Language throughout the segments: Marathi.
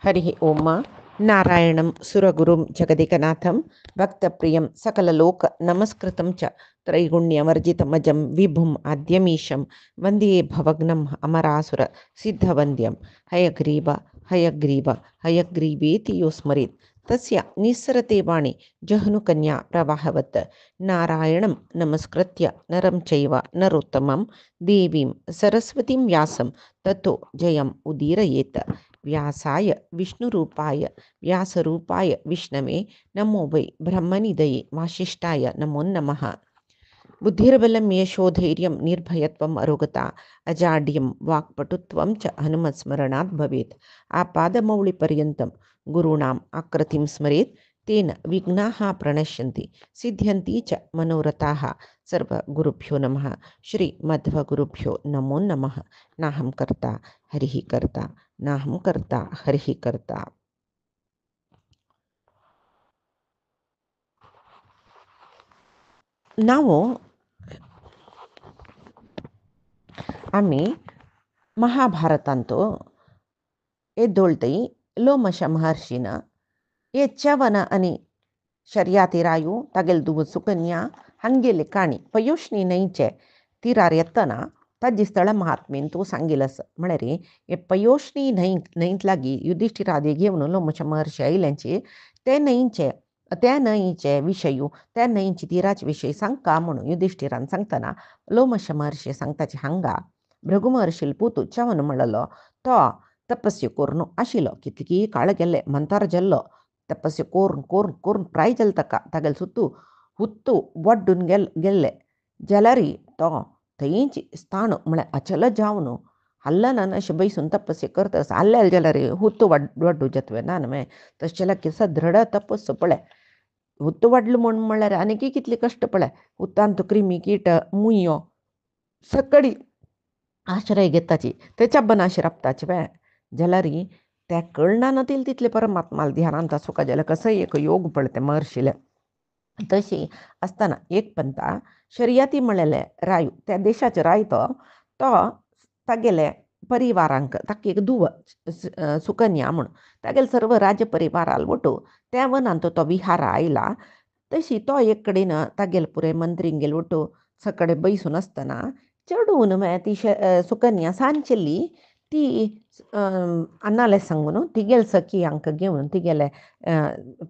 हरि ओम नारायणं सुरगुरुं जगदेकनाथं भक्तप्रियं सकललोक नमस्कृतं च त्रैगुण्यवर्जितमजं विभुम् आद्यमीशं वन्दे भवग्नम् अमरासुर सिद्धवन्द्यं हयग्रीव हयग्रीव हयग्रीवेति यो स्मरेत् तस्य निस्सरते वाणी जह्नुकन्या प्रवाहवत् नारायणं नमस्कृत्य नरं चैव नरोत्तमं देवीं सरस्वतीं व्यासं ततो जयम् उदीरयेत्। व्यासाय विष्णुरूपाय व्यासरूपाय विष्णवे नमो वै ब्रह्मनिधये वासिष्ठाय नमो नमः। बुद्धिर्बलं यशोधैर्यं निर्भयत्वम् अरोगता अजाड्यं वाक्पटुत्वं च हनुमत्स्मरणात् भवेत्। आपादमौलिपर्यन्तं गुरूणाम् आकृतिं स्मरेत् तेन विघ्नाः प्रणश्यन्ति सिद्ध्यन्ति च मनोरथाः। सर्वगुरुभ्यो नमः। श्रीमध्वगुरुभ्यो नमो नमः। नाहं कर्ता हरिः कर्ता नाहं कर्ता हरिः कर्ता। ನಾವು आम्ही महाभारतांतो एद्दोळ्तई लोमश महर्षीन च्यवन आणि शर्याती रायू तागेल दुव सुकन्या हंगेले काणी पयोष्णी नईचे तिरार येतना ताजी स्थळ महात्मेन तू सांगिलस म्हळ्यार हे पयोष्णी न्हंयत लागी युधिष्ठिरादी घेवन लोमश महर्षी आयल्यांचे ते न्हंयचे विशयू त्या न्हंयची तिराचे विशय सांगका म्हणून युधिष्ठिरान सांगतना लोमश महर्षी सांगताचे हांगा भृगु महर्षील पुतू च्यवन म्हणलो तो तपस्या करून आशिल्लो कितकी काळ गेल्ले मंथर जल्लो तपस्या कोरून प्राय जल तागेल सुत्तू हुत्तू वड्डून गेल्ले जलारी तो थंयची स्थान म्हळ्यार अचल जावन हल्लन अशें बैसून तपस्या करतस हल्ल्याल जाल्यार हुत्तू वड्डू जतवे ना न्हय तशें जाल्यार कितलो दृढ तपस्स पळय हुत्तू वाडलो म्हळ्यार आनीक कितले कश्ट पळय हुत्तांत क्रिमी कीट मुयो सकडी आश्रय घेताची त्याच्या बनाशी राबताचे वे जलारी त्या कळना नतील तितले परमात्माला ध्यानांत सुका जाल्यार कसं एक योग पळते महर्शीले तशी असताना एक पंता शर्यती म्हणलेले रायू त्या देशाचे राय तो तागेले परिवारांक ताका एक दुव सुकन्या म्हणून तागेले सर्व राज्य परिवार आलवटू त्या वनांत तो विहार आयला तशी तो एक कडेन तागेले पुरे मंत्रींक गेल वटू सकडे बैसून असतना चढून ती सुकन्या सांचेल्ली ती अन्नाले सांगून तिगेल सखी हांक घेवन तिगेले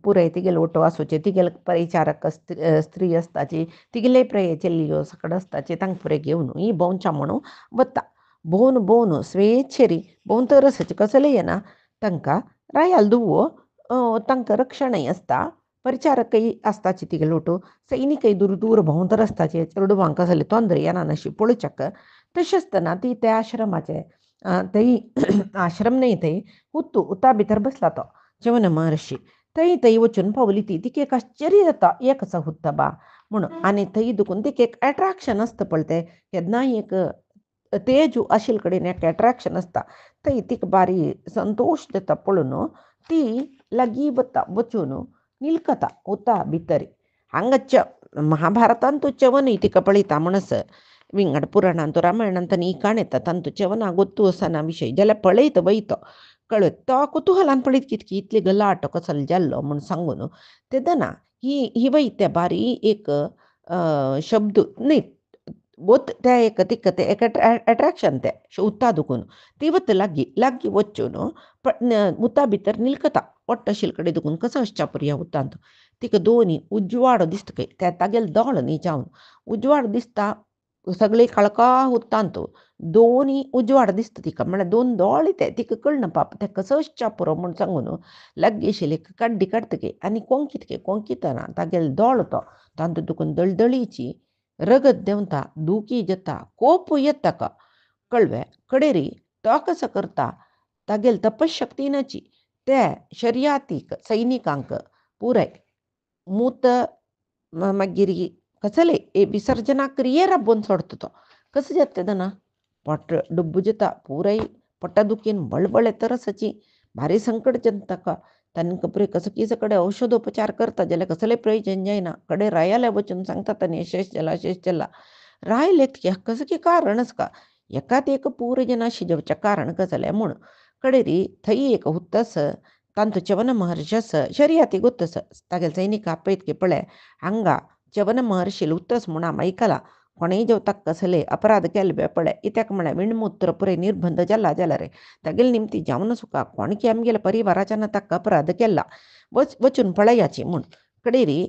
पुरे तिगेले ओटो आसूचे तिगेले परिचारक स्त्री असताची तिगेले प्रेय चेल्लियो सकड असताचे तांक पुरे घेवन ही भोंवच्या म्हणून वता भोवन स्वेच्छेरी भोंवतरसाचे कसले येना तांकां रायाल दुवो तांकां रक्षणय असता परिचारकय आसताची तिगेले ओटो सैनिकय दूर भोंवतर असताचे चेडवांक कसले तोंदरे येना अशी पळोवच्याक तशें आसतना ती त्या आश्रमाचे थंय आश्रम न्हय थंय हुत्तू उता भितर बसला तो च्यवन महर्षी थंय वचून पावली तिका एक आश्चर्य जाता एक कसो हुत्ता बा म्हणून आनी थंय दुखून तिका एक एट्रॅक्शन आसता पळय तें केन्नाय एक तेज आशिल्ले कडेन एक एट्रॅक्शन आसता थंय तिका बारी संतोश जाता पळोवन ती लागीं वचून निलकता उता भितर हांगा महाभारतांत च्यवनय तिका पळयता म्हणस विंगड पुराणांत रामायणांत ही काण येता तांतू च्यवना गोत्तू असना विशय जाल्यार पळयत वयतो कळत तो कुतुहलान पळयत कितकी इतली गलाट कसलो जाल्लो म्हूण सांगून तेदना ही वयत्या बारी एक शब्द न्ही वत त्या एक तिका ते एक एट्रॅक्शन ते उता दुखून ती वत लागीं वचून उता भितर निलकता वट्ट आशिल्ले कडेन दुखून कसो आसच्या पुरया उतांत तिका दोनी उजवाड दिसता खंय त्या तागेले दोळ न्ही जावन उजवाड दिसता सगळे काळका उतांत दोनी उजवाड दिसता तिका म्हळ्यार दोन दोळ ते तिका कळना पाप ते कसो आसच्या पुरो म्हूण सांगून लागीं आशिल्ले काड्डी काडतके आनी कोंकितना तागेले दोळ तो तांतू दुखून दळदळीची रगत देंवता दुखी जाता कोप येता ताका कळवे कडेरी तो कसो करता तागेले तपशक्तीनाची त्या शर्यातीक सैनिकांक पुराय मूत मागीर कसले विसर्जना क्रिये राबोवन सोडता तो कसं जाता तेदना पोट डुब्बू जाता पुराय पोटा दुखीन बळबळ तरसाची भारी संकट जाता ताका तांकां पुरे कसो किस कडेन औषधोपचार करता जाल्यार कसलें प्रयोजन जायना कडेन रायाले वचून सांगता तांणी अशेंच जाला रायले कसो की कारण आसका एकात एक पूर जेन्ना शिजवचें कारण गजालें म्हूण कडेरी थंय एक हुत्तस तांतो च्यवन महर्षस शर्याती ಗೊತ್ತಸ तागेल सैनिक आपयतके पळे ಹಂಗ च्यवन महर्षिल हुत्तस म्हूण ऐकला कोणेय तಕ್ಕ सले अपराध केले पळे इत्याक म्हळ्या विणमुत्र पुरे निर्बंध जल्ला जलरे तागेल निमती जावन सुका कोणकी आमगेल परिवाराच्यानं तಕ್ಕ अपराध केला वचून पळयाची म्हूण कडेरी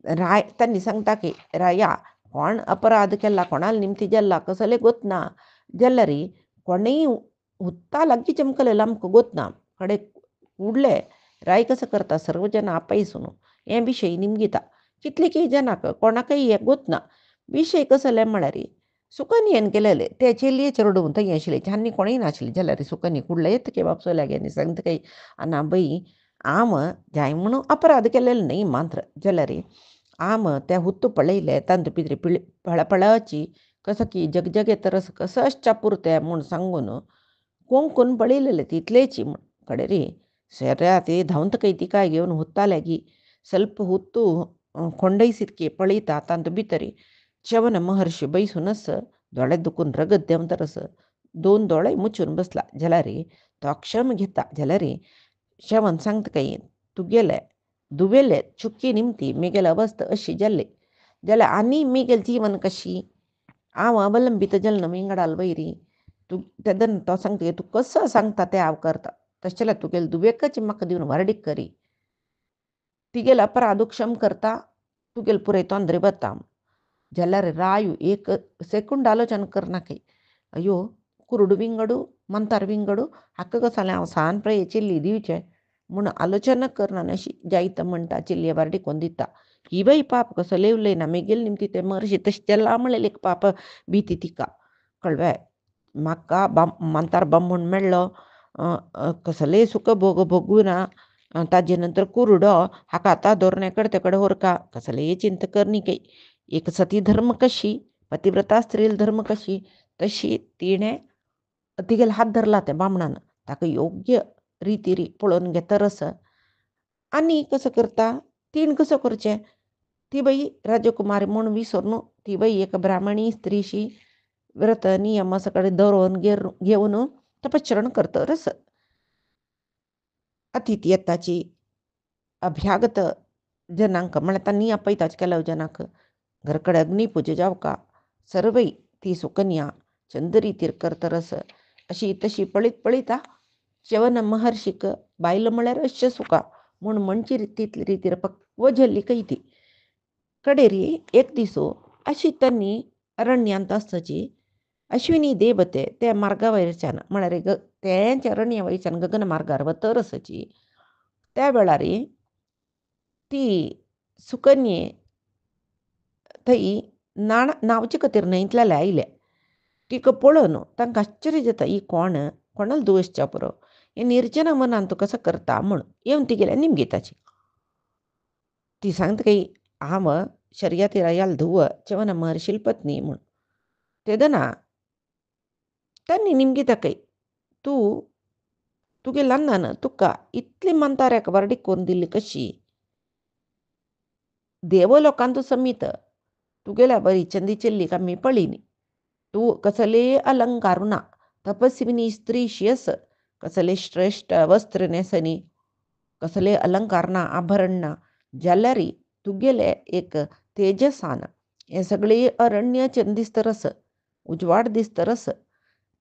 राय त्यांनी सांगता की राया कोण अपराध केला कोणाला निमती जल्ला कसले गोतना जल्लरी कोणेय हुत्ता लग्गी चमकलेला आमक गोतना कಡೆ ಕೂಡಲೇ राय कसं करता सर्व जन आपयसून हे विषय निमगिता कितलेकी जनाक कोणाकय हे गोतना विषय कसले म्हळ्यार सुकन्येन केलेले ते चेल्ये चरडून थंय आशिल्ले हांनी कोणय नाशिल्ले जाल्यार सुकन्ये कुडले येतके बापसो लागेनी सांगतकय आना बई आम जाय म्हणून अपराध केलेले नाही मात्र जाल्यार आम त्या हुत्तू पळयले तांत पिद्री पळपळाची कसं की जगजगे तरस कसं पुरते म्हूण सांगून कोण पळयलेले तितलेची म्हूण कडेरी शर्याती धांवतकय तिकाय घेवन हुत्ताल्यागी ಸ್ವಲ್ಪ ಹುತ್ತು ಕೊಂಡೈಸಿದ್ಕೆ पळयता तांत भितरी च्यवन महर्षी बैसूनच दोळे दुखून रगत देंवतरस दोन दोळे मुचून बसला जाल्यार तो क्षम घेता जाल्यार च्यवन सांगतकय तुगेले दुवेले चुकी निमती मेगेल अवस्था अशी जाल्ली जाल्यार आनी मेगेल जीवन कशी हांव अवलंबित जल्न विंगडाल वैरी तू तेदन तो सांगता तू कसं सांगता ते हांव करता तशें जाल्यार तुगेले दुवेकच म्हाका दिवन वर्डीक करी तिगेल अपराध क्षम करता तुगेल पुरे तोंदरे बता जाल्यार रायू एक सेकंड आलोचन करनाकय अयो कुरुडू विंगडू मंतार विंगडू हाका कसालें हांव सान प्रये चिल्ली दिवचें म्हूण आलोचना करना अशी जायत म्हणटा चिल्ली वारडी कोण दिता ही बाई पाप कसो लेवले ना मेगेल निमती ते मर्शी तशें जाल्ला म्हणलें एक पाप भीती तिका कळवे म्हाका मंतार बामूण मेळ्ळो कसले सुख भोगू ना ताजे नंतर कुरुडो हाका आतां धोरणे कडते कडेन होरका कसले चिंता करनिकय एक सती धर्म कशी पतिव्रता स्त्रील धर्म कशी तशी तिणें तिगेल हात धरला ते बामणान ताका योग्य रितीरी पळोवन घेतरस आनी कसो करता तीण कसो करचें ती बाई राजकुमारी म्हूण विसरून ती बाई एक ब्राह्मणी स्त्रीशी व्रत नियम सगळे धरून घेवन तपश्चरण करतरस अतिथी येताची अभ्यागत जनांक म्हळ्यार तांणी आपयताच केल्या जनाक घरकडे अग्निपूजा जावका सर्वय ती सुकन्या चंद्रितीर करतरस अशी तशी पळयता च्यवन महर्षीक बायल म्हळ्यार अश्य सुका म्हूण म्हणची रितीर पक्व जल्ली कय ती कडेरी एक दिसो अशी त्यांनी अरण्यांत आसताची अश्विनी देवते त्या मार्गा वयरच्यान म्हळ्यार तेंच्या अरण्या वयच्यान गगन मार्गार वतरसची त्या वेळार ती सुकन्ये थंय न्हांवचे खातीर न्हंयतले आयले तिका पळोवन तांकां आश्चर्य जाता ही कोणाला दुयेसच्या पुरो हे निर्जना मनान तूं कसं करता म्हूण येवन ती गेल्या निमगेताची ती सांगतकय हांव शर्याती रायाल धुव च्यवन महर्षील पत्नी म्हूण तेदना त्यांनी निमगिताकय तूं तुगे लन्नान तुका इतली मंताऱ्याक वर्डीक करून दिल्ली कशी देवलोकांत समीत तुगेल्या बरी चंदी चिल्लीक आमी पळयली तूं कसले अलंकार ना तपस्विनी स्त्रीशी आस कसले श्रेष्ठ वस्त्र नेसनी कसले अलंकार ना आभरण ना जाल्यार तुगेले एक तेजसान हे सगळे अरण्य दिसतरस उजवाड दिसतरस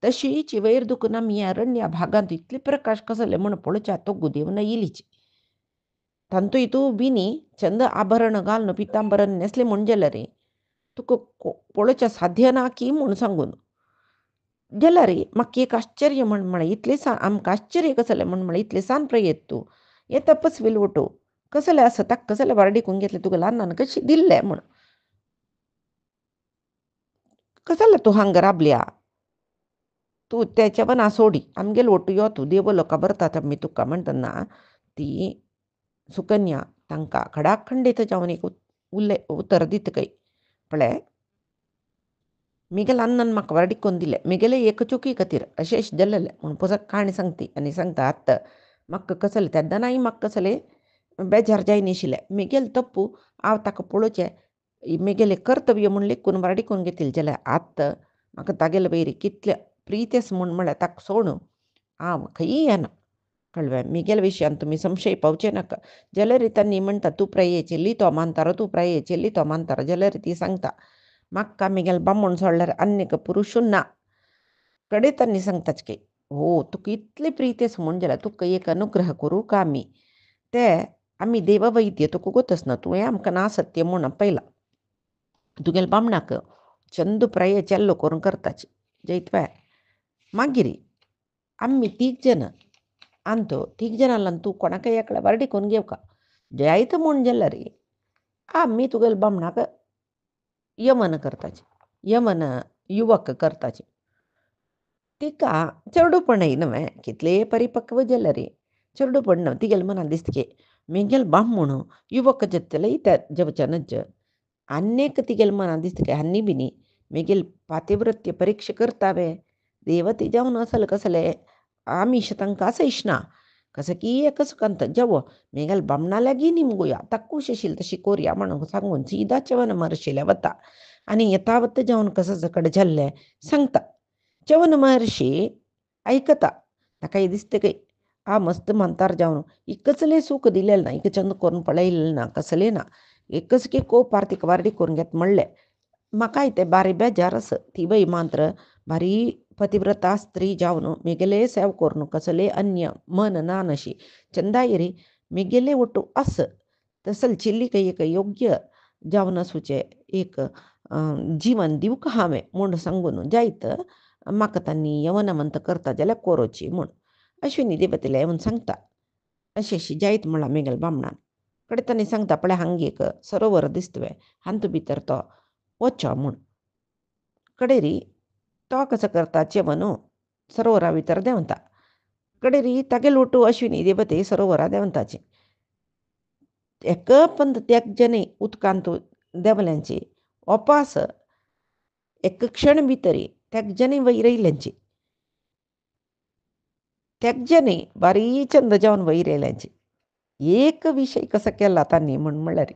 तशी चिवैर दुखून आमी अरण्या भागांत इतले प्रकाश कसले म्हूण पळोवच्या तो गुदेवना येयलीची तांतू हितू बिनी चंद आभरण घालून पितांबरन नेसले म्हूण जाल्यार तुका पळोवच्या साध्य ना की म्हूण सांगून जाल्यार म्हाका एक आश्चर्य म्हळें इतले आमकां आश्चर्य कसलें म्हळें इतले सान प्रयेत तूं हे तपस्वील वटू कसले आसा ताका कसले वारडीकून घेतले तुका ल्हान कशी दिल्ले म्हूण कसले तूं हांगा राबल्या तूं तेच्या बना सोडी आमगेल वटू यो तूं देव लोकां भरतात आमी तुका म्हणटना ती सुकन्या तांकां खडाखंडीत जावन एक उतर दितकय पळय मेगेल अन्नान म्हाका वारडीक करून दिले मेगेले एक चुकी खातीर अशेश जाल्लेले म्हूण पुसक काणी सांगती आनी सांगता आत्ता म्हाका कसले तेन्नाय म्हाका कसले बेजार जायनाशिल्ले मेगेल तप्पू हांव ताका पळोवचें मेगेलें कर्तव्य म्हूण लेखून वारडीक करून घेतिल्लें जाल्यार आत्तां म्हाका तागेले वयरी कितले प्रितेस म्हूण म्हळ्यार ताका सोडून हांव खंयी येना कळ्ळें म्हगेल्या विशयान तुमी संशय पावचे नाका. जाल्यार तांणी म्हणटा तूं प्रेयेचेर तो मानतारो तूं प्रेयेचेर तो मानतारो जाल्यार ती सांगता म्हाका म्हगेलो बामण सोडल्यार आनीक पुरुशू ना. कडे तांणी सांगताच की हो तुका इतले प्रितेस म्हूण जाल्यार तुका एक अनुग्रह करूं का ते आमी देववैद्य तुका गोतच ना तुवें आमकां ना सत्य म्हूण पयला तुगेल्या बामणाक चंद प्राय चेल्लो करून करताची जैतवाय मागीर आमी तीग जन अंतो तीग जनांक तूं कोणाकय एकल्या वारडी करून घेवका जायत म्हूण जाल्यार आमी तुगेल्या बामणाक यमन करताचे यमन युवक करताचे तिका चेडूपण न्हय कितले परिपक्व जाल्यार चेडूपण न्हय तिगेल्या मनान दिसता की म्हगेलो बामण युवक जत्तले त्या जवचनच आनीक तिगेल्या मनान दिसता की हांनी बिनी म्हगेली पातिव्रत्य परीक्षा करतावे देवते जावन असले कसले आमिश तांकां असयशना कसकी एकच कंत जवो म्हगेल्या बामणाल्यागी निमगुया तक्कू शिशील तशी कोरया म्हणून सांगून सीदा च्यवन महर्शीला वता आनी येतावत जावन कसं कडेन जाल्लें सांगता च्यवन महर्शी ऐकता ताकाय दिसता की मस्त म्हणतार जावन इकचलें सूख दिलेलें ना इक चंद करून पळयलें ना कसलें ना एकच की खूब आर्थिक वारडी करून घेत म्हणलें म्हाकाय ते बारी बेजार आस ती बाई मात्र बारी पतिव्रता स्त्री जावन म्हगेले सेव करून कसले अन्य मन ना नशी चंदायरी म्हगेले ಒಟ್ಟು अस तसल चिल्लीक एक योग्य जावन आसूचे एक जीवन दिवंक हांवें म्हूण सांगून जायत म्हाका तांणी यवनमंत करता जाल्यार कोरोची म्हूण अश्विनी देवतेला येवन सांगता अशी अशी जायत म्हणला म्हगेल्या बामणान कडे तांणी सांगता पळय हांगा एक सरोवर दिसतवे हांतू भितर तो वच्चो म्हूण कडेरी तो कसो करता च्यवन सरोवरा भितर देंवता कडेरी तागेले ಒಟ್ಟು अश्विनी देवते सरोवरा देंवताचे एक पंत त्याग जने उदकांत देवल्यांची ओपास एक क्षण भितरी त्याग जने वैरयल्यांची त्यागजने बारी चंद जावन वैरयल्यांची एक विषय कसो केला तांणी म्हणल्यार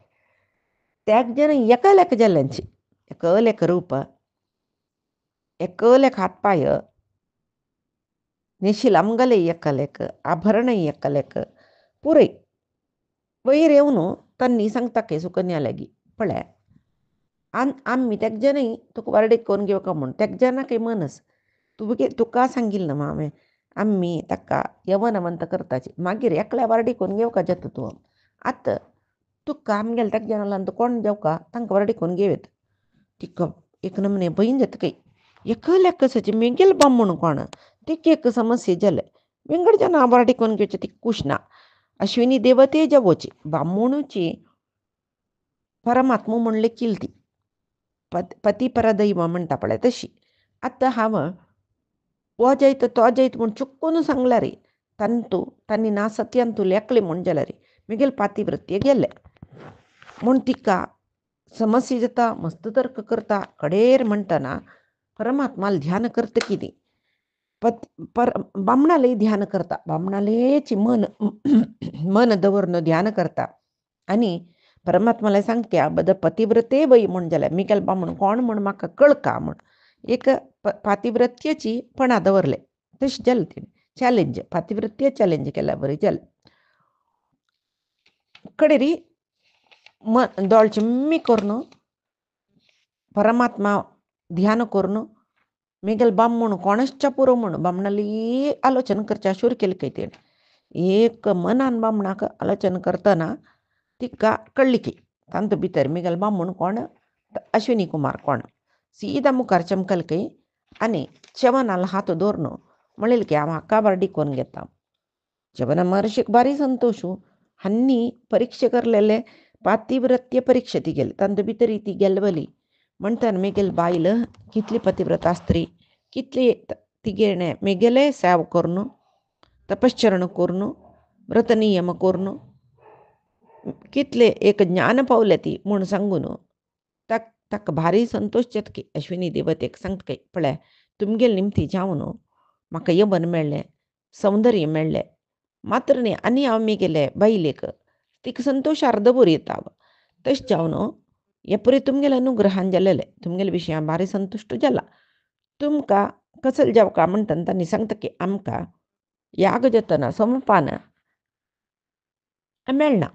त्यागजन एकलेक जाल्ल्यांची एकलेक रूप एकलेक हातपाय निशिलामगले एकलेक आभरण एकलेक पुरय वयर येवन तांणी सांगता की सुकन्या लागी पळय आमी त्यागजनय तुका वारडेक करून घेवका म्हूण त्यागजनाकय मनस तुका सांगिल्लें न्हय हांवें आमी ताका यवनमंत करताची मागीर एकल्या वारडी करून घेवका जाता तूं आतां तुका आमगेल्या त्यागजनांतल्यान तूं कोण जेवका तांकां वारडी करून घेवत तिका एक नमने भंय जाता की एकलेक कसाची म्हगेलो बामण कोण तिका एक समस्या जाले वेंगडच्यान वारडी करून घेवचें ती खुश ना अश्विनी देवते जावोची बामणूची परमात्मा म्हूण लेखील ती पती परदैव म्हणटा पळय तशी आतां हांव हो जैत तो जैत म्हूण चुकून सांगल्यार तांणी ना सत्यान तूं लेखलें म्हूण जाल्यार म्हगेले पातिव्रत्य गेले म्हूण तिका समस्या जाता मस्त तर्क करता कडेर म्हणटना परमात्माला ध्यान करता कितें बामणालेय ध्यान करता बामणालेची मन दवरून ध्यान करता आनी परमात्माला सांगता बद पतिव्रते वय म्हूण जाल्यार म्हगेलो बामण कोण म्हूण म्हाका कळका म्हूण एक पातिव्रत्याची पणां दवरले तशें जालें तेणें चॅलेंज पातिव्रत्य चॅलेंज केल्या बरें जालें कडेरी दोळ चिम्मी करून परमात्मा ध्यान करून म्हगेलो बामण कोणच पुरो म्हूण बामणाली आलोचना करच्या शूर केलें खंय तेणें एक मनान बामणाक आलोचना करतना तिका कळ्ळी की तांतू भितर म्हगेलो बामण कोण अश्विनी कुमार कोण सीदा मुखार चमकल खंय आनी च्यवनाला हात दवरून म्हणलें की हांव हाका वारडी करून घेता च्यवन महर्शीक बारी संतोश हांनी परीक्षा करलेले पातिव्रत्य परीक्षा ती गेली तांतू भितर ती गेलवली म्हणटना म्हगेली बायल कितली पतिव्रता स्त्री कितली तिगेणे म्हगेले सेव करून तपश्चरण करून व्रत नियम करून कितले एक ज्ञान पावले ती म्हूण सांगून ताका भारी संतोश जाता की अश्विनी देवतेक सांगता की पळय तुमगेले निमती जावन म्हाका यवन मेळ्ळें सौंदर्य मेळ्ळें मात्र न्ही आनी हांव म्हगेले बायलेक तिका संतोश अर्दभर येता तशें जावन हे परी तुमगेले अनुग्रहान जालेले तुमगेले विशयान भारी संतुश्ट जाला तुमकां कसले जेवका म्हणटना तांणी सांगता की आमकां याग जातना सोमपान मेळना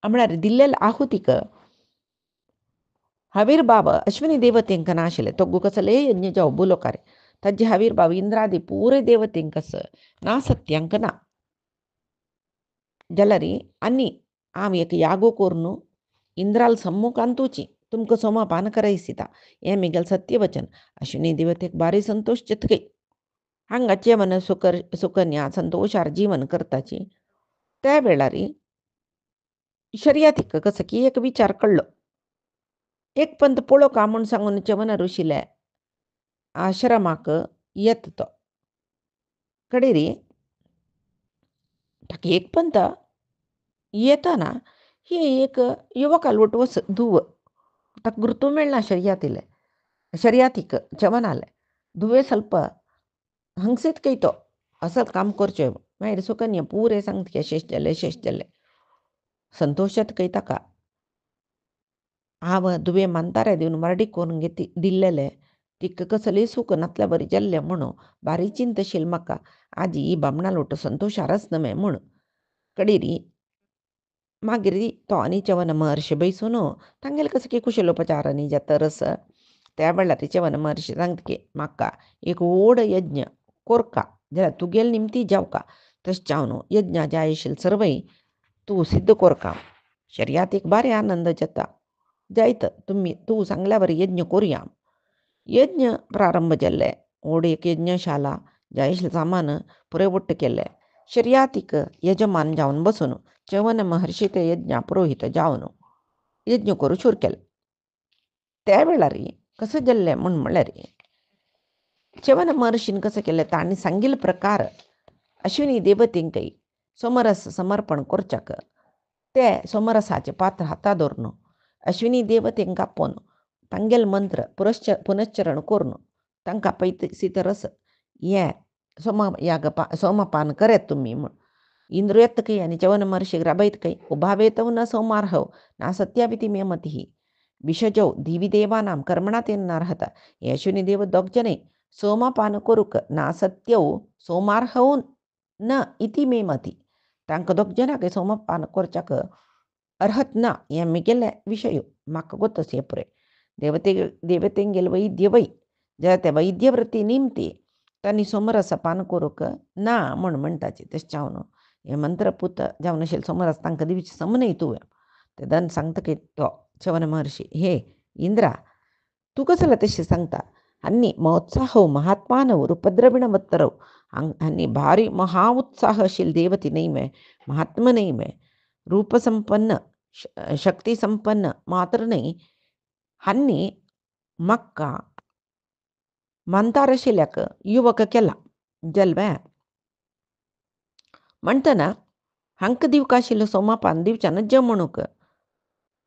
म्हळ्यार दिल्लेल्या आहुतीक हवीरबाब अश्विनी देवतेंक नाशिल्ले तो कसले यज्ञ जाव बुलोकारे ताजे हवीरबाब इंद्रादी पूरे देवतेंकस ना सत्यांक ना जलरी अन्नी आम एक यागो कोरनु इंद्राल सम्मुखांतूची तुमक सोमापान करायसिता हे मिगल सत्यवचन अश्विनी देवतेक बारी संतोष चितके हांगाचे मन सुकन्या संतोषार जीवन करताची त्या वेळारी शर्यतीक कसं की एक विचार कळलो एक पंत पळो का म्हूण सांगून चवन ऋषीले आश्रमाक येत तो कडेरी ताका एक पंत येताना ही एक युवकाल वस धुव ताका गुर्तू मेळना शर्यातीक चवनाले धुवे ಸ್ವಲ್ಪ हंगसीत कೈತೋ असत काम करचें मागीर सुकन्या पुरे सांगता शेष जाले संतोषात कೈ ताका हांव दुवे मानतारे दिवन मरडी करून दिल्लेले तिक कसली सूख नातल्या बरी जाल्ले म्हणून बारी चिंतशील म्हाका आजी ही बामणा लोट संतोशारच नमे म्हूण कडेरी मागीर तो आनी चवन महर्षी बैसून तांगेले कसं की कुशलोपचारांनी जातरस त्या वेळार चवन महर्षी सांगता की म्हाका एक व्हड यज्ञ कोरका जाल्यार तुगेल निमती जावका तशें जावन यज्ञा जाय आशिल्ले सर्वय तूं सिद्ध कोरका शर्यात एक बारी आनंद जाता जायत तूं सांगल्या बरें यज्ञ करुया यज्ञ प्रारंभ जाल्ले व्हड एक यज्ञशाला जाय आशिल्लें सामान पुरे वट्ट केल्ले शर्यातीक यजमान जावन बसून चवन महर्षी ते यज्ञा पुरोहित जावन यज्ञ करू शूर केले त्या वेळार कसं जाल्लें म्हळ्यार चवन महर्षीन कसं केलें तांणी सांगिल्ले प्रकार अश्विनी देवतेंकय सोमरस समर्पण करच्याक ते सोमरसाचे पात्र हाता धरून अश्विनी देवतेंक आपोवन तांगेल मंत्र पुनश्चरण करून तांकां पैसीत रस हे सोमपान करेत तुम्ही म्हूण इंद्र येतकय आनी चवन महर्षी राबयतकय उभावेतव न सोमार्हव ना सत्याविती मे मती विषजौ दिवी देवानां कर्मणा तेन अर्हता हे अश्विनी देव दोगजने सोमपान करूक ना सत्यौ सोमार्हव न इति मे मती तांकां दोगजनाक सोमपान करच्याक अर्हत ना हे मिगेले विशय म्हाका गोतस हे पुरे देवतेंगेल वैद्य वै जाल्यार ते वैद्य वृत्ती निमती तांणी सोमरस पान करूक ना म्हूण म्हणटाची तशें जावन हे मंत्रपूत जावन आशिल्ले सोमरस तांकां दिवचे समनय तुवें ते दन सांगता की तो चवन महर्षी हे इंद्रा तूं कसला तशें सांगता अन्नी महोत्साहव महात्मानव उपद्रविणवत्तरव अन्नी भारी महा उत्साह आशिल्ले देवती नैमे महात्मा नैमे रूपसंपन्न शक्ती संपन्न मात्र नाही हन्नी म्हाका मानतार आशिल्ल्याक युवक केला जल्म्या म्हणटना हांकां दिवका आशिल्लो सोमापान दिवच्यान जमणूक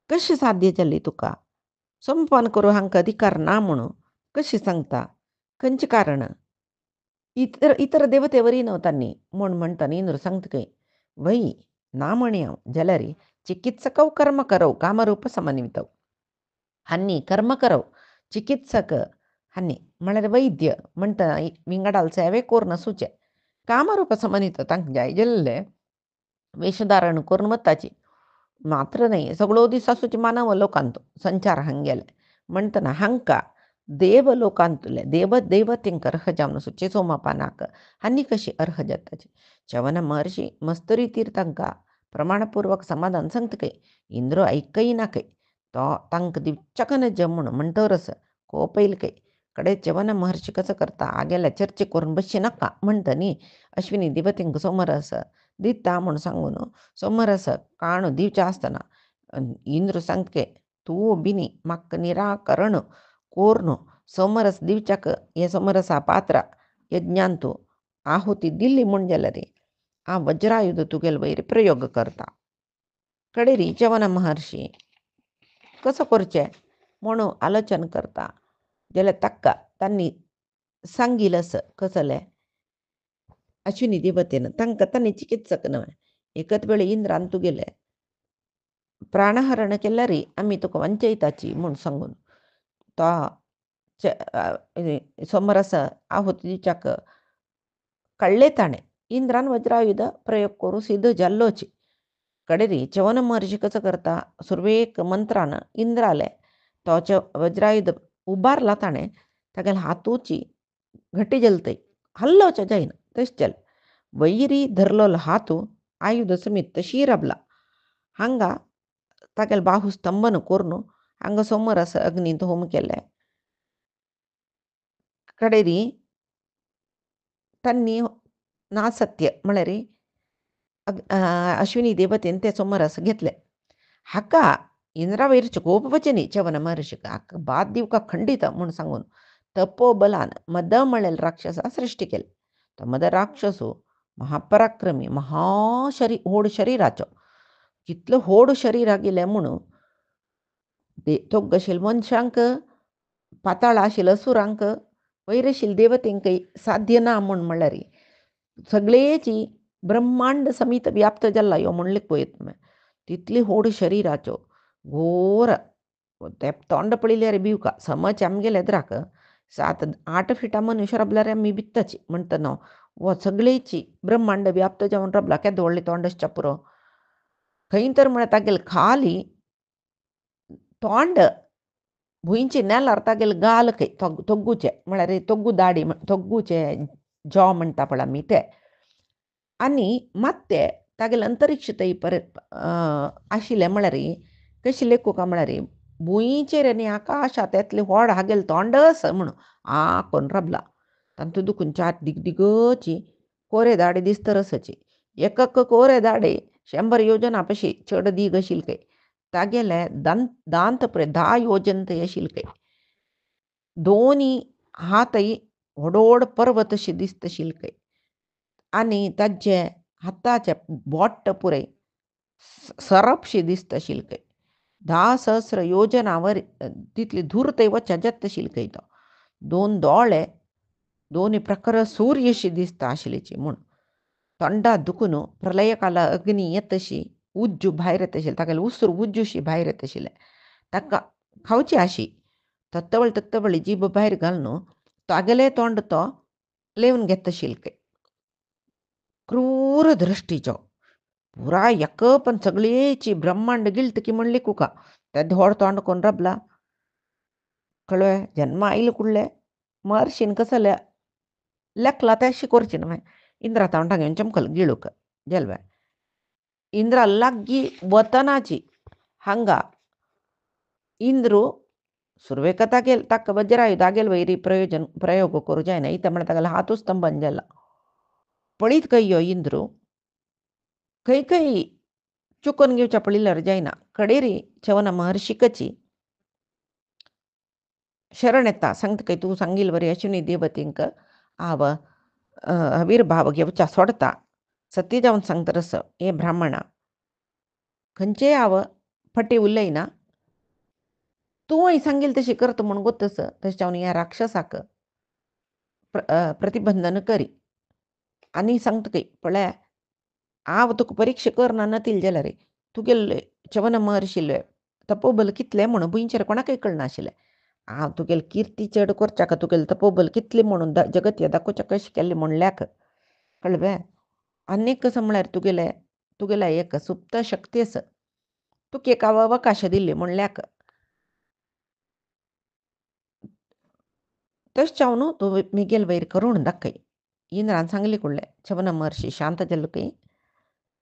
कशें साध्य जाली तुका सोमपान करूं हांकां अधिकार ना म्हणून कशें सांगता खंयचें कारण इतर देवतेवरी नवतांनी म्हूण म्हणटानी इंद्र सांगतकय वै ना म्हणी हांव जाल्यार चिकित्सकव कर्म करव कामरूप समन्वितव हन्नी कर्म करव चिकित्सक हन्नी म्हळ्यार वैद्य म्हणटा विंगडाल सेवे कोरन सुचे कामरूप समन्वित तांकां जाय जाल्ले वेशधारण करून वताची मात्र नाही सगळो दीस आसूचे मानव लोकांत संचार हांगेले म्हणटना हांकां देव लोकांतले देवतेंक अर्ह जावन सुचे सोमपानाक हन्नी कशी अर्ह जाताची चवन महर्षी मस्तरी तांकां प्रमाणपूर्वक समाधान सांगतकय इंद्र ऐकय नाकय तो तांकां दिवच्याक नज म्हूण म्हणटरस कोपयलकय कडे चवन महर्षी कसं करता आगेल्या चर्चे करून बसचे नाका म्हणटनी अश्विनी देवतेंक सोमरस दिता म्हूण सांगून सोमरस काण दिवचे आसतना इंद्र सांगतके तूं बिनी म्हाका निराकरण कोरून सोमरस दिवच्याक हे सोमरसा पात्र यज्ञान तूं आहुती दिल्ली म्हूण जाल्यार हांव वज्रायुध तुगेल वयर प्रयोग करता कडेरी चवन महर्षी कसं करचें म्हणून आलोचन करता जाल्यार ताका तांणी सांगिलस कसले अश्विनी देवतेन तांकां तांणी चिकित्सक न्हय एकच वेळ इंद्रान तुगेले प्राणहरण केल्यार आमी तुका वंचयताची म्हूण सांगून तो सोमरस आहुती दिवच्याक कळले ताणे इंद्रान वज्रायुध प्रयोग करू सिद्ध जाल्लोची कडेरी चवन महर्षी कसं करता सुरवेक मंत्रानं इंद्राले तो वज्रायुध उबारला ताणे तागेल हातूची घटी जलतय हल्लोच्या जाईन तश जल वैरी धरलोल हातू आयुध समित तशी रबला हंगा तागेल बाहू स्तंभन कोरनु हंग सोमरस अग्नीत होम केले कडेरी तन्नी नासत्य म्हळ्यार अश्विनी देवतेन ते सोमरस घेतले हाका इंद्रा वैरचे कोपवचनी चवन महर्षिक हाका बाद दिवका खंडित म्हणून सांगून तपोबलान मद मळेल राक्षसा सृष्टी केले तो मद राक्षसो महापराक्रमी होड शरीराचो कितलो होड शरीरा गेले म्हणून तोग्गशील मनशांक पाताळ आशिल असुरांक वैरशील देवतेंकय साध्य ना म्हूण म्हणल्यार सगळेची ब्रह्मांड समीत व्याप्त जाल्ला ह्यो म्हणलेक पळयत तितली होड शरीराचो घोर ते तोंड पळयल्यार बिवका समज आमगेले एदराक 7-8 फिटां मनुष्य रबल्यार आमी बित्ताची म्हणटना वो सगळेची ब्रह्मांड व्याप्त जावन रबला केदो व्हडले तोंड पुरो खंय तर म्हळ्यार तागेले खाली तोंड भुंयचे नेलार तागेले गाल खंय तोग्गूचे म्हळ्यार तोग्गू दाडी तोग्गूचे जॉ म्हणटा पळय आमी ते आनी ಮತ್ತೆ तागेले अंतरिक्ष थंय आशिल्ले म्हळ्यार कशें लेखू काय म्हळ्यार भुंयचेर आनी आकाशांत येतले व्हड हागेले तोंडस म्हणून कोण रबला तांतूं दुखून 4 दिगदिगची कोरे दाडे दिसतरसची एक कोरे दाडे 100 योजना पशी चड दीग आशिल्ले तागेले दांत पळय 10 योजन थंय आशिल्ले दोनी हातय व्हडोड पर्वतशी दिसतशिल्ले आनी ताजे हाताचे बोट्ट पुरे सरपशी दिसतशिल्ले 10 सहस्र योजनावर तितली धूर थंय वच्चा जत्तशिल्ले तो 2 दोळे दोनी प्रखर सूर्यशी दिसता आशिल्लीची म्हूण तोंडा दुखून प्रलयकाल अग्नी येतशी उज्जू भायर येतशिल्ले तागेले उसर उज्जूशी भायर येतशिल्ले ताका खावची आशी तत्तवळी जीब भायर घालून तागेले तोंड तो लेवन घेतशिल्ले क्रूर दृष्टीचो पुरा पण सगळीची ब्रह्मांड गिळत की म्हणली कुका त्या व्हड तोंड कोण रबला कळवे जन्म आयले कुडले महर्षीन कसं लेखला ते शिकोरची न्हय इंद्रा तोंडाक घेवन चमकल गिळूक जलवे इंद्रा लागगी वतनाची हांगा इंद्रू सुरवेक तागेल ताका वज्रायुधागेल वैरी प्रयोग करूं जायना इता म्हण तागेलो हातूच स्तंभन जाला पळीत कयो इंद्रू खंय चुकून घेवच्या पळयल्यार जायना कडेरी चवन महर्षिकची शरण येता सांगता खंय तूं सांगिल बरी अश्विनी देवतेंक हांव आविर्भाव घेवच्या सोडता सत्य जावन सांगतरस हे ब्राह्मणा खंयचेय हांव फटी उलयना तूं सांगिल तशी करता म्हूण गोतस तशें जावन ह्या राक्षसाक प्रतिबंधन करी आनी सांगता खंय पळय हांव तुका परीक्षा करना नतील जाल्यार तुगेले चवन महर्शिल्ले तपोबल कितले म्हणून भुंयचेर कोणाकय कळनाशिल्लें हांव तुगेले किर्ती चड करच्याक तुगेले तपोबल कितले म्हणून जगत दाखोवच्या कशें केल्लें म्हणल्याक कळ्ळें आनीक कसं म्हळ्यार तुगेल्या एक सुप्त शक्ती आसा तुका एक अवकाश दिल्ली म्हणल्याक तशें जावन तूं मिगेल वैर करून दाखय इंद्रान सांगले कुडलें चवन महर्षी शांत जालो खंय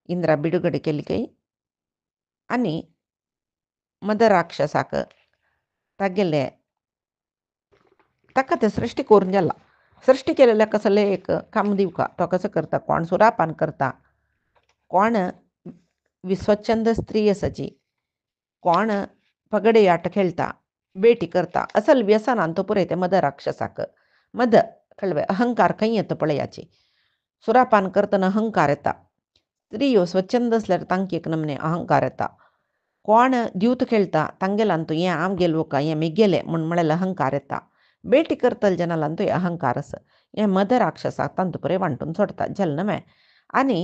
इंद्रा बिडगडे केली खंय आनी मद राक्षसाक तागेले ताका ते सृश्टी करून जाला सृश्टी केलेल्या कसले एक काम दिवका तो कसं करता कोण सुरापान करता कोण विस्वच्छंद स्त्री आसाची कोण पगडे आट खेळटा बेटी करता असल व्यसनान तो पुरयता मद राक्षसाक मद कळवे अहंकार खंय येता पळयाची सुरापान करतना अहंकार येता स्त्रियो स्वच्छंद असल्यार तांकां एक नमने अहंकार येता कोण दिवत खेळटा तांगेलान तूं हें हांव गेलो काय हें मिगेलें म्हूण म्हळ्यार अहंकार येता बेटी करतले जनालान तो अहंकार आसा हें मद राक्षसाक तांतू पुरे वांटून सोडता जल न्हय आनी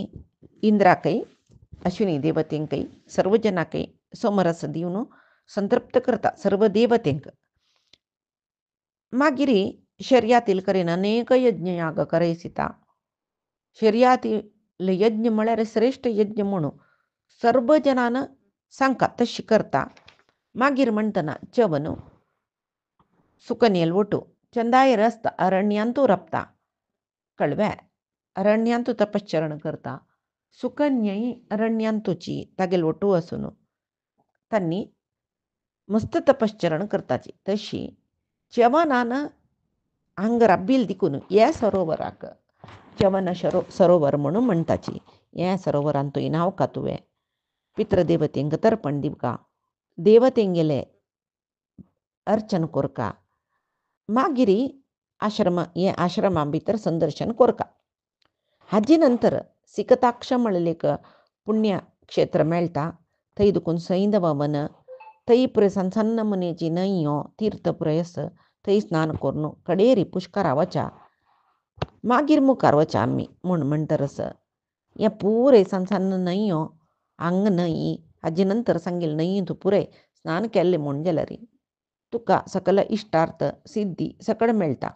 इंद्राकय अश्विनी देवतेंकय सर्व जनाकय सोमरस दिवन संतृप्त करता सर्व देवतेंक मागिरी शर्यातील करीन अनेक यज्ञ याग करयसिता शर्याती यज्ञ म्हळ्यार श्रेष्ठ यज्ञ म्हणून सर्व जनांना सांगता तशी करता मागीर म्हणटना च्यवन सुकन्येल वटू चंदाय रस्ता अरण्यांतू रपता कळव्या अरण्यांतू तपश्चरण करता सुकन्यई अरण्यांतूची तागेल वटू असून त्यांनी मस्त तपश्चरण करताची तशी च्यवनान हांग रब्बील दिकून हे सरोवराक च्यवन सरोवर म्हणून म्हणटाची. हे सरोवरान तुवें नांव का तुवें पितृदेवतेंक तर्पण दिवका देवतेंगेले अर्चन कोरका मागिरी हे आश्रमा भितर संदर्शन कोरका. हाजे नंतर सिकताक्ष म्हणलें एक पुण्य क्षेत्र मेळटा थंय दुखून सैंधव वन थंय पुरे सन्न मनेची न्हंयो तीर्थ पुराय आसा थंय स्नान करून कडेरी पुष्करा वचा मागीर मुखार वचा आमी म्हूण म्हणटरस हे पुरे सन्न न्हंयो हांग न्हंय हाजे नंतर सांगेल न्हंय तूं पुरे स्नान केल्लें म्हूण जाल्यार तुका सकल इश्टार्थ सिद्धी सकळ मेळटा.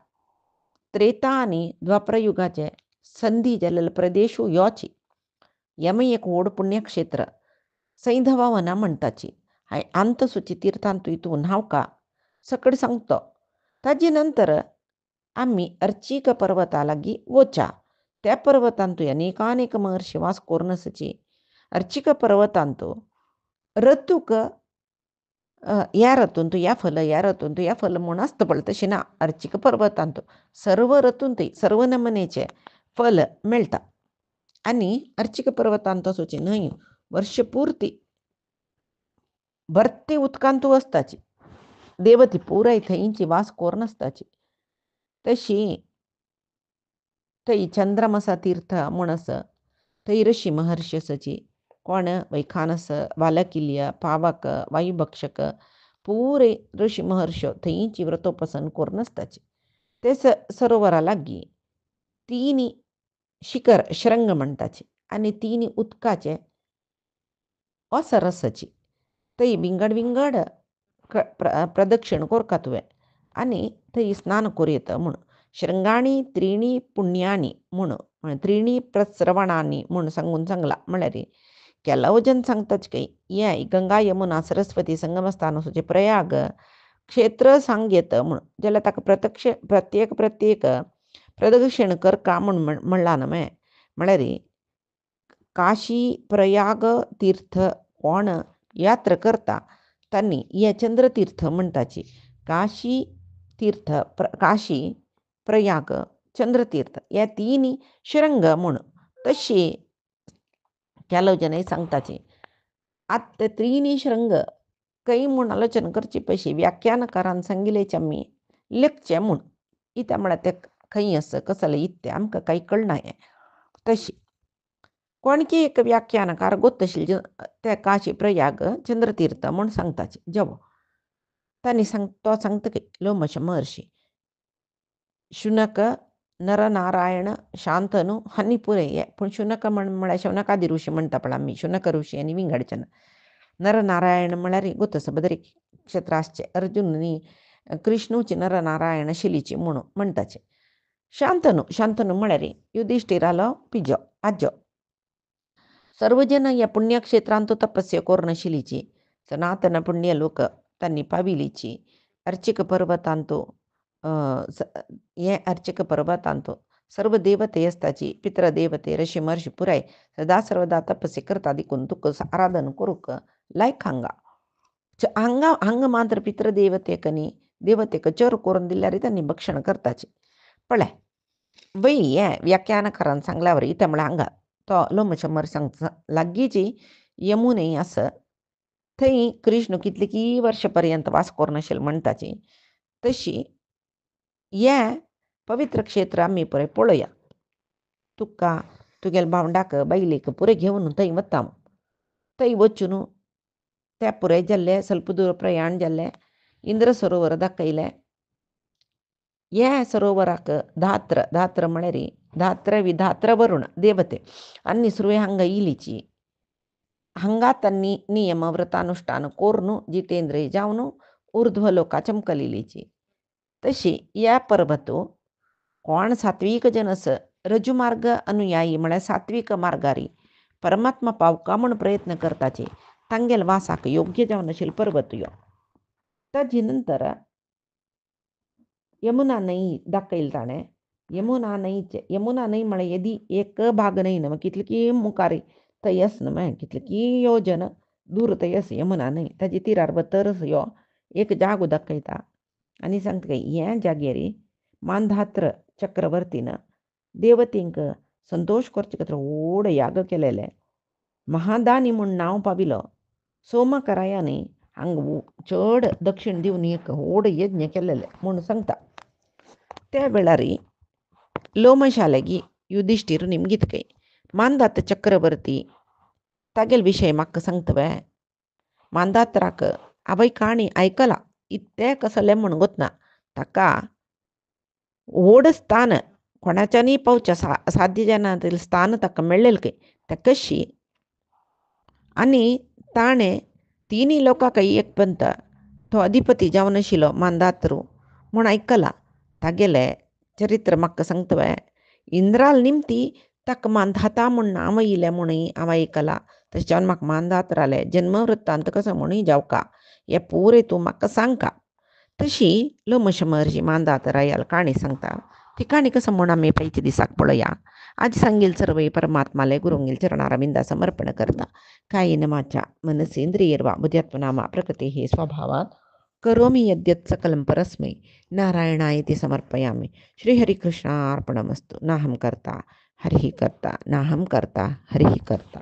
त्रेता आनी द्वापर युगाचे संधी जाल्ले प्रदेशू योची यम एक व्हड पुण्यक्षेत्र सैंधवा वना म्हणटाची. हांवें अंतसुची तीर्थांत हितून हांव का सकड सांगतो. ताजे नंतर आमी अर्चिक पर्वता लागीं वचा. त्या पर्वतांतू अनेकानेक महर्षी वास करून आसाची. अर्चिक पर्वतांतू रतूक ह्या रतून तू ह्या रतून तू ह्या फल म्हूण आसता पळय तशें ना. अर्चिक पर्वतांतू सर्व रतून थंय सर्व नमनेचे फल मेळटा. आनी अर्चिक पर्वतांत वचूची न्हंय वर्ष पुर्ती भरते उदकांतू आसताची. देवती पुराय थंयची वास करून आसताची. तशी थंय चंद्रमसा तीर्थ म्हूण आसा थंय ऋषी महर्षी आसाची. कोण वैखानस वालकिल्य पावक वायुभक्षक पुरे ऋषी महर्ष्यो थंयची व्रतोपासन करून आसताची. ते सरोवरा लागीं तिनी शिखर श्रंग म्हणटाचे आनी तिनी उदकाचे ओसर आसाची. थंय विंगड विंगड प्रदक्षिण कोरता तुवें आनी थंय स्नान करूं येता म्हूण. श्रृंगाणी त्रीणी पुण्यानी म्हूण त्रीणी प्रस्रवणांनी म्हूण सांगला म्हळ्यार केलो जन सांगताच काही हे गंगा यमुना सरस्वती संगमस्थान वचूचे प्रयाग क्षेत्र सांग येता म्हूण जाल्यार ताका प्रत्येक प्रदक्षिण करका म्हूण म्हणला न्हय. म्हळ्यार काशी प्रयाग तीर्थ कोण यात्रा करता तांणी हे चंद्रतीर्थ म्हणटाची. काशी तीर्थ काशी प्रयाग चंद्रतीर्थ हे तिनी श्रंग म्हूण तशी केलो जन सांगताची. आतां त्रीणी श्रंग खंय म्हूण आलोचना करची पयशी व्याख्यानकारान सांगिल्लेचे आमी लेखचे म्हूण. कित्याक म्हळ्यार ते खंय आसा कसले इत्ते आमकां कांय कळना. हें तशी कोणकी एक व्याख्यानकार गोत्त आशिल्ले ते काशी प्रयाग चंद्रतीर्थ म्हूण सांगताचे. जवो तांणी तो सांगता की लोमश महर्षी शुनक नरनारायण शांतनू हांणी पुरे हे पूण शुनक म्हळ्यार शौनकादी ऋषी म्हणटा पळय आमी शुनक ऋषी आनी विंगडच्यान. नरनारायण म्हळ्यार गोत्त बदरी क्षेत्र आसचे. अर्जुनी कृष्णूची नरनारायण शिलीची म्हणून म्हणटाचे. शांतनू म्हळ्यार युधिष्ठिरालो पिजो आजो. सर्वजन ह्या पुण्यक्षेत्रांतू तपस्या करून शिलीची सनातन पुण्य लोक तांणी पाविलीची. अर्चिक पर्वतांतू हे अर्चिक पर्वतांतू सर्व देवते आसताची. पितृदेवते ऋषी महर्षी पुराय सदा सर्वदा तपस्या करता देखून तुका आराधन करूंक लायक हांगा मात्र पितृदेवतेक न्ही देवतेक चर करून दिल्यार तांणी भक्षण करताचे. पळय वय हे व्याख्यानकारान सांगल्या वरी इथे म्हळ्यार हांगा तो लोमश महर्षी सांगता लागींची यमुने आसा थंय कृष्ण कितलीं वर्ष पर्यंत वास करून आशिल्लो म्हणटाची. तशी हे पवित्र क्षेत्र आमी पळय पळोवया. तुका तुगेल्या भावंडाक बायलेक पुरे घेवन थंय वता. थंय वचून ते पुराय जाल्ले ಸ್ವಲ್ಪ दूर प्रयाण जाल्लें इंद्र सरोवर दाखयलें. हे सरोवराक धात्र म्हळ्यार धात्र विधात्र वरुण देवते आनी सुरवे हांगा इलीची. हांगा तांणी नियम व्रतानुष्ठान करून जितेंद्रिय जावन ऊर्ध्वलोका चमकलिलीची. तशी ह्या पर्वतो कोण सात्वीक जन आसा रजुमार्ग अनुयायी म्हळ्यार सात्विक मार्गारी परमात्मा पावका म्हूण प्रयत्न करताचे तांगेल वासाक योग्य जावन आशिल्लो पर्वत यो. ताजे नंतर यमुना न्हंय दाखयली ताणें. यमुना न्हंय म्हळ्यार येदी एक भाग न्हंय न्हय, कितले की मुखार थंय आसा न्हय, कितले की योजन दूर थंय आसा यमुना न्हंय. ताजे तिरार भितर यो एक जागो दाखयता आनी सांगता काय हे जाग्यार मांधात्र चक्रवर्तीन देवतेंक संतोश करचे खातीर व्हड याग केलेले. महादानी म्हूण नांव पाविलो सोमकरायानी हांगा चड दक्षिण दिवन एक व्हड यज्ञ केलेले म्हूण सांगता. त्या वेळार लोमशालेगी युधिष्ठीर निमगीत काय मांधात चक्रवर्ती तागेल विशय म्हाका सांगता वे. मांधात्राक हांवें काणी आयकला इत्ते कसले म्हूण गोतना ताका व्हड स्थान कोणाच्यानी पावच्या साध्य जायना स्थान ताका मेळ्ळेलें काय ते कशी. आनी ताणें तिनी लोकांक एक पंत तो अधिपती जावन आशिल्लो मांधात्रू म्हूण आयकला. तागेलें चरित्र म्हाका सांगता वे. इंद्राल निमती ताका मांधाता म्हूण नांव येयलें म्हणून हांवें आयकलां. तशें जावन म्हाका मांधात्राले जन्म वृत्तांत कसो म्हणूय जावका हें पुरे तूं म्हाका सांगका. तशी लोमश महर्षी मांधातरायाल काणी सांगता. ती काणी कसं म्हूण आमी पयच्या दिसाक पळया. आज सांगेल सर्व परमात्माले गुरुंगेल चरणारविंदा समर्पण करता. कायेन वाचा मनसेंद्रियर्वा बुद्ध्यात्मनामा प्रकृतेः स्वभावात् करोमि यद्यत् सकलं परस्मै नारायणायति समर्पयामि. श्रीहरिकृष्णार्पणमस्तु. नाहं कर्ता हरिः कर्ता नाहं कर्ता हरिः कर्ता.